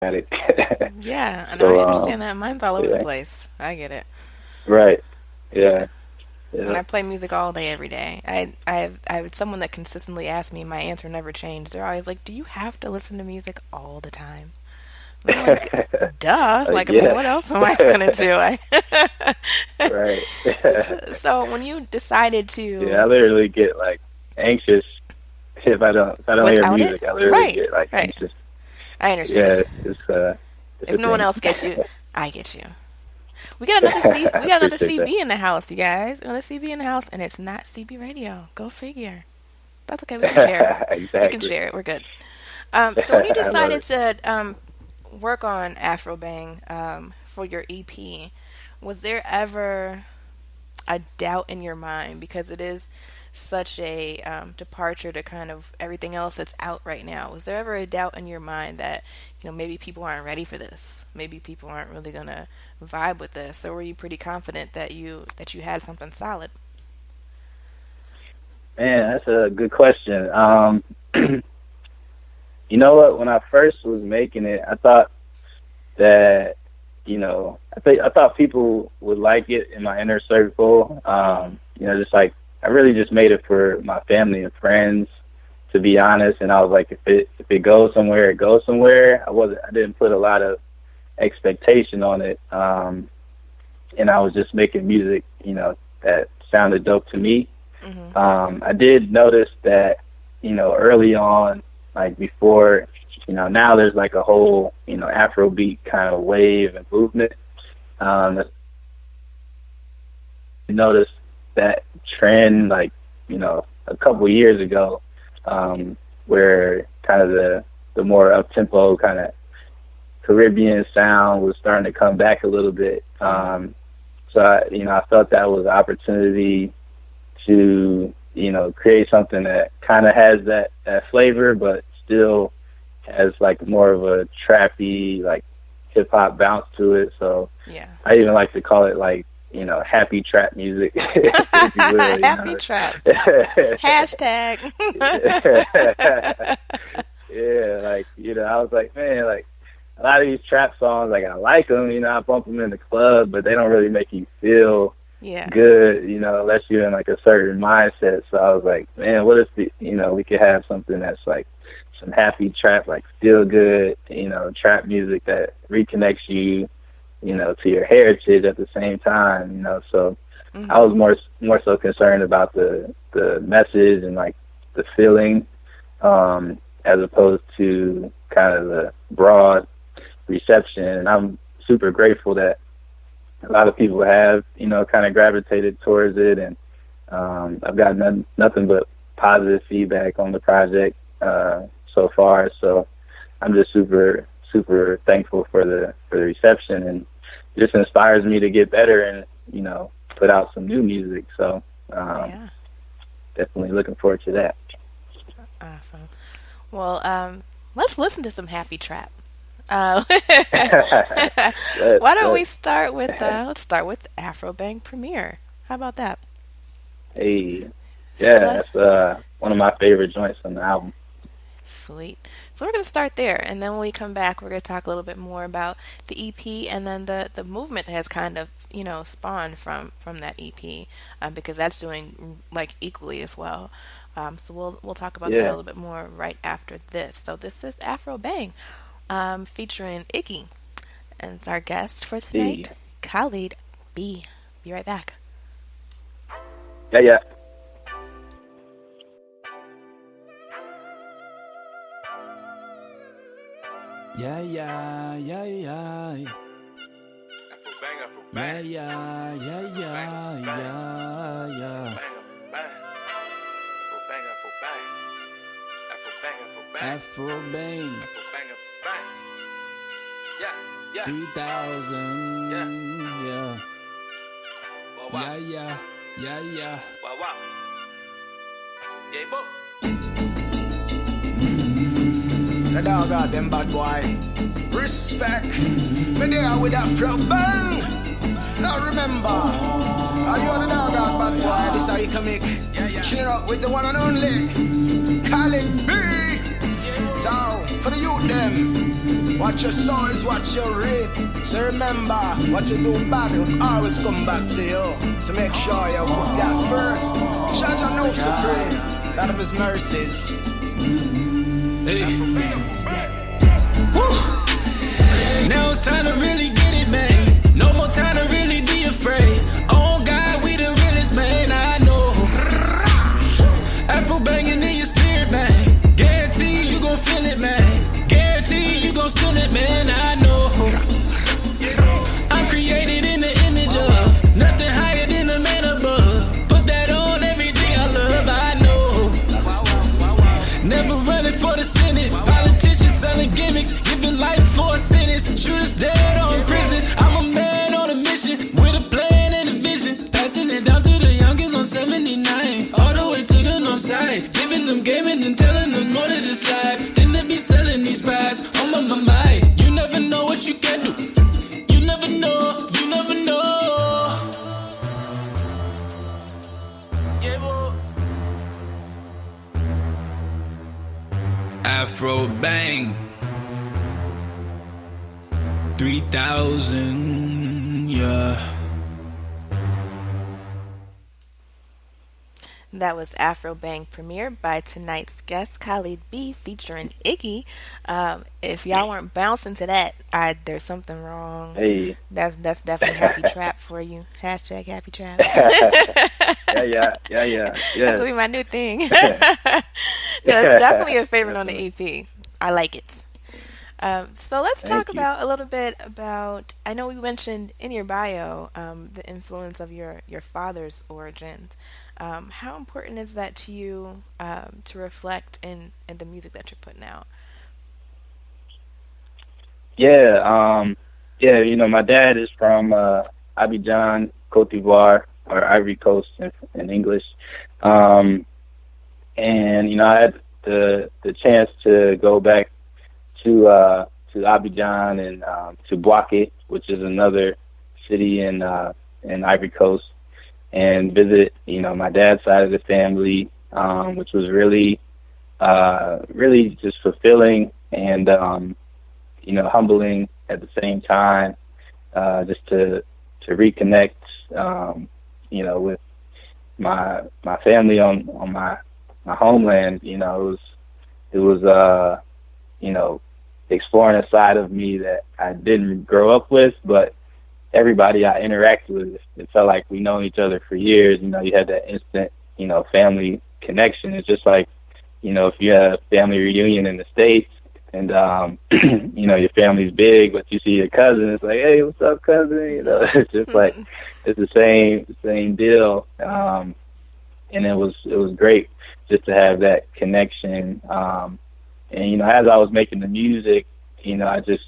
it. Yeah, and I So, understand that. Mine's all over the yeah, place. I get it. right. Yeah. Yeah, And yeah. I play music all day, every day. I have someone that consistently asks me. My answer never changed. They're always like, "Do you have to listen to music all the time?" And I'm like, "Duh! Like, I mean, Yeah, what else am I gonna do?" right. So when you decided Yeah, I to literally get like anxious if I don't hear without it, music. I literally right, get like right, anxious. I understand. Yeah, it's If a no one thing. else gets you, I get you. We I got another appreciate that. CB in the house, you guys. Another CB in the house, and it's not CB radio. Go figure. That's okay. We can share. We can Exactly. share it. We're good. So when you I love decided it. to work on AfroBang for your EP, was there ever a doubt in your mind because it is such a departure to kind of everything else that's out right now? Was there ever a doubt in your mind that maybe people aren't ready for this? Maybe people aren't really gonna vibe with this, or were you pretty confident that you had something solid? Man, that's a good question. You know what? When I first was making it, I thought that I thought people would like it in my inner circle. Mm-hmm. Just like I really just made it for my family and friends, to be honest. And I was like, if it goes somewhere, it goes somewhere. I didn't put a lot of expectation on it. And I was just making music, that sounded dope to me. Mm-hmm. I did notice that, early on, like before, now there's like a whole, Afrobeat kind of wave and movement. I noticed that trend, like, a couple years ago, where kind of the more up tempo kind of Caribbean sound was starting to come back a little bit. Mm-hmm. So I felt that was an opportunity to, create something that kind of has that flavor, but still has like more of a trappy, like hip hop bounce to it. So Yeah. I even like to call it like, happy trap music, if you will, Happy trap. Hashtag. Yeah, like, I was like, man, like, a lot of these trap songs, like, I like them, I bump them in the club, but they don't really make you feel Yeah. good, unless you're in, like, a certain mindset. So I was like, man, what if, we could have something that's, like, some happy trap, like, feel good, trap music that reconnects you, to your heritage at the same time, So I Mm-hmm. was more so concerned about the message and, like, the feeling, as opposed to kind of the broad reception. And I'm super grateful that a lot of people have, kind of gravitated towards it. And I've gotten nothing but positive feedback on the project so far. So I'm just super, super thankful for the reception, and it just inspires me to get better and, put out some new music. So Yeah. definitely looking forward to that. Awesome. Well, let's listen to some happy trap. Uh, Let's, why don't we let's. start with let's start with AfroBang Premiere. How about that? Hey, So yeah, let that's one of my favorite joints on the album. Sweet. So we're gonna start there, and then when we come back, we're gonna talk a little bit more about the EP and then the movement that has kind of spawned from that EP, because that's doing like equally as well. So we'll talk about that a Yeah, little bit more right after this. So this is Afro Bang, featuring Iggy, and it's our guest for hey, tonight, Calid B. Be right back. yeah, yeah. Yeah, yeah, yeah, yeah. Yeah, yeah, yeah, yeah, yeah, yeah. Afro Bang 2000. Yeah, yeah, yeah, yeah, yeah. The dog got them bad boy. Respect. Me there with Afro Bang. Now remember, are you the dog out bad boy? This how you can make. Cheer up with the one and only Calid B. So for the youth them. What you sow is what you reap. So remember, what you do bad will always come back to you. So make sure you put that first. Judge and no supreme, out of his mercies. Hey. Now it's time to really get it, man. No more time to really be afraid. Oh God, we the realest, man. I know. AfroBang in your spirit, man. Guarantee you gon' feel it, man. Guarantee you gon' steal it, man. I know. I'm created in the image of nothing higher than the man above. Put that on everything I love, I know. Never running for the Senate. Politicians selling gimmicks, giving life for a sentence. Shooters dead or in prison. I'm a man on a mission with a plan and a vision. Passing it down to the youngest on 79. All the way to the north side. Giving them gaming and telling them more to this life. Then they be selling these pies on my mind. You never know what you can do. You never know. You never know. Yeah, boy. AfroBang 3000, yeah. That was AfroBang premiered by tonight's guest, Calid B, featuring Iggy. If y'all weren't bouncing to that, there's something wrong. Hey. That's definitely Happy Trap for you. Hashtag Happy Trap. yeah. That's gonna be my new thing. No, it's definitely a favorite on the EP. I like it. So let's talk about a little bit about. I know we mentioned in your bio the influence of your father's origins. How important is that to you to reflect in the music that you're putting out? Yeah, my dad is from Abidjan, Cote d'Ivoire, or Ivory Coast in English. And, I had the chance to go back to Abidjan and to Bouaké, which is another city in Ivory Coast, and visit, my dad's side of the family, which was really just fulfilling and, humbling at the same time, just to reconnect, with my family on my homeland. It was exploring a side of me that I didn't grow up with, but everybody I interact with, it felt like we known each other for years. You had that instant, family connection. It's just like, if you have a family reunion in the States and, your family's big, but you see your cousin, it's like, hey, what's up, cousin? It's just like, it's the same deal. And it was great just to have that connection. And, as I was making the music, I just,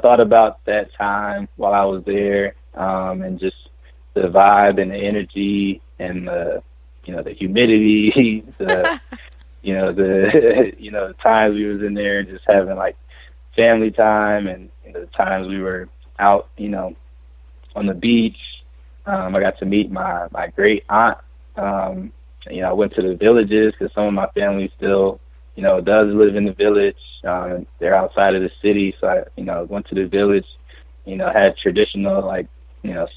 thought about that time while I was there, and just the vibe and the energy and the humidity, the times we was in there just having like family time, and the times we were out, on the beach. I got to meet my great aunt. I went to the villages because some of my family still, does live in the village. They're outside of the city. So I, went to the village, had traditional,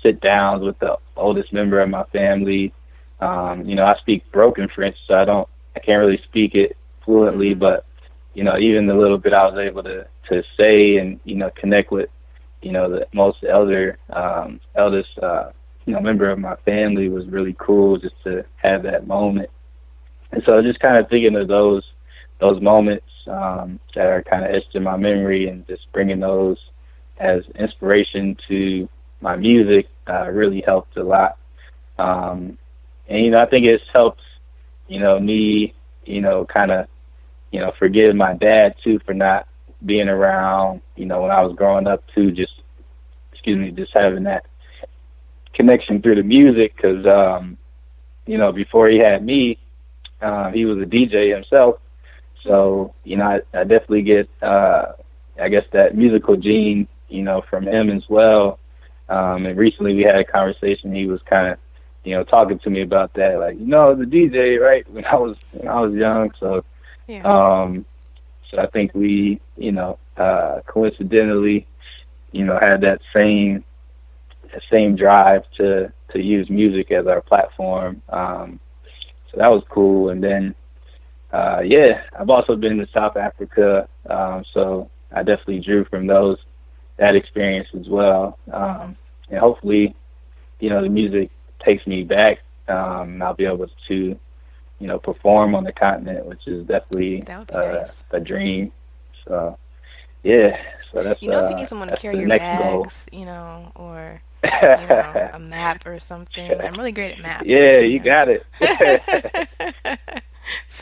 sit downs with the oldest member of my family. I speak broken French, so I can't really speak it fluently, but, even the little bit I was able to say and, connect with, the most eldest, member of my family was really cool just to have that moment. And so just kind of thinking of those moments that are kind of etched in my memory and just bringing those as inspiration to my music really helped a lot. And, I think it's helped, me, kind of, forgive my dad too for not being around, when I was growing up too, just having that connection through the music. Cause, before he had me, he was a DJ himself. So, I definitely get, that musical gene, from him as well. And recently we had a conversation. He was kind of, talking to me about that, like, the DJ, right? When I was young. So, yeah. So I think we, coincidentally, had that same drive to use music as our platform. So that was cool. And then, I've also been to South Africa, so I definitely drew from that experience as well. And hopefully, the music takes me back. I'll be able to, perform on the continent, which is definitely nice. A dream. So, yeah. So that's if you need someone to carry your bags, or a map or something. I'm really great at maps. Yeah, you got it.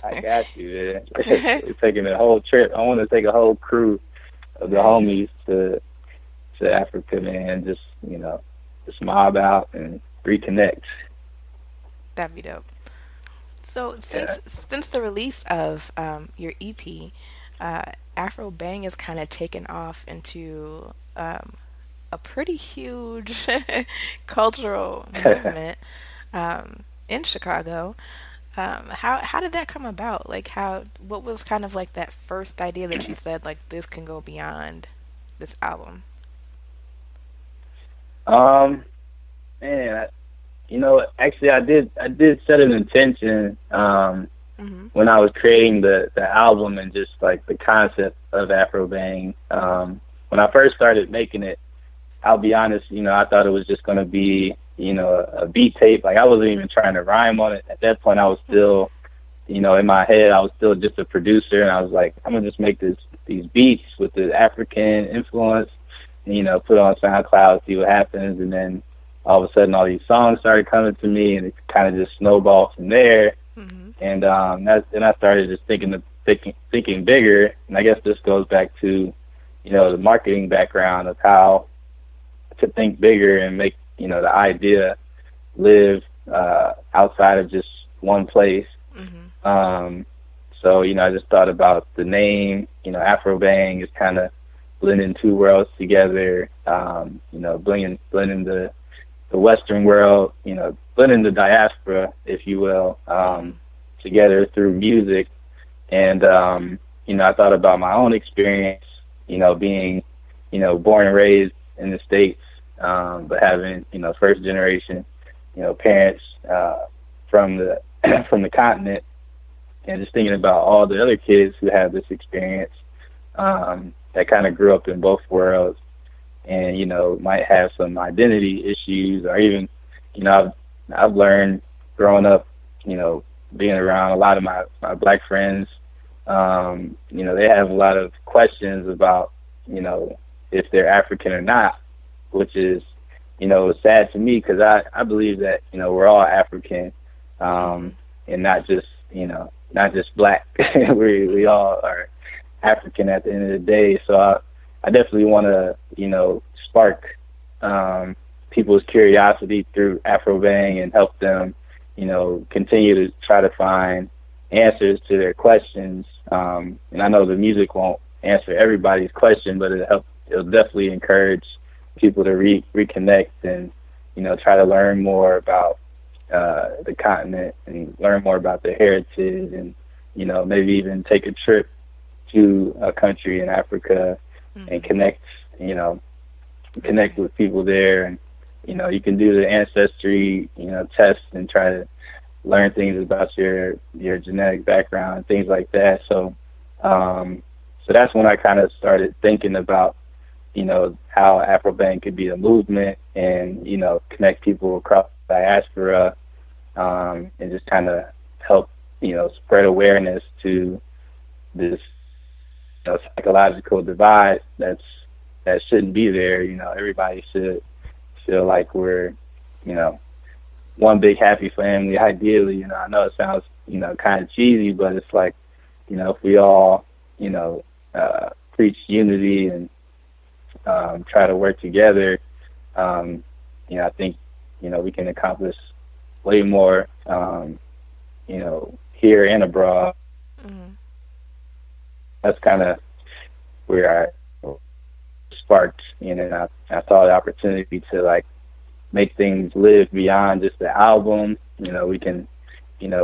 I got you, man. We're taking a whole trip. I want to take a whole crew of the homies to Africa, man. Just mob out and reconnect. That'd be dope. So since the release of your EP, AfroBang has kind of taken off into a pretty huge cultural movement in Chicago. How did that come about? Like, what was kind of like that first idea that you said, like, this can go beyond this album? Man, actually I did set an intention when I was creating the album and just like the concept of AfroBang. When I first started making it, I'll be honest, I thought it was just going to be, a beat tape. Like, I wasn't even trying to rhyme on it. At that point, I was still, in my head, I was still just a producer, and I was like, I'm going to just make these beats with the African influence, and, put it on SoundCloud, see what happens. And then all of a sudden, all these songs started coming to me, and it kind of just snowballed from there. Mm-hmm. And then I started just thinking bigger. And I guess this goes back to, the marketing background of how to think bigger and make, the idea live outside of just one place. Mm-hmm. So, I just thought about the name, AfroBang is kind of blending two worlds together, blending the Western world, blending the diaspora, if you will, together through music. And, I thought about my own experience, being, born and raised in the States, but having, first generation, parents from the from the continent, and just thinking about all the other kids who have this experience that kind of grew up in both worlds, and might have some identity issues, or even I've learned growing up, being around a lot of my black friends, they have a lot of questions about if they're African or not, which is sad to me, because I believe that we're all African, and not just black. we all are African at the end of the day. So I definitely want to spark people's curiosity through AfroBang and help them continue to try to find answers to their questions. And I know the music won't answer everybody's question, but it'll definitely encourage people to reconnect and try to learn more about the continent and learn more about their heritage, and maybe even take a trip to a country in Africa and connect with people there. And you can do the ancestry test and try to learn things about your genetic background and things like that. So that's when I kind of started thinking about how AfroBang could be a movement and connect people across the diaspora, and just kind of help spread awareness to this psychological divide that shouldn't be there. Everybody should feel like we're one big happy family, ideally. I know it sounds kind of cheesy, but it's like if we all preach unity and try to work together, I think we can accomplish way more here and abroad. Mm-hmm. That's kind of where I sparked, and I saw the opportunity to make things live beyond just the album. We can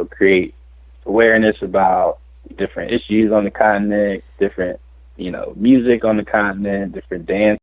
create awareness about different issues on the continent, different, music on the continent, different dance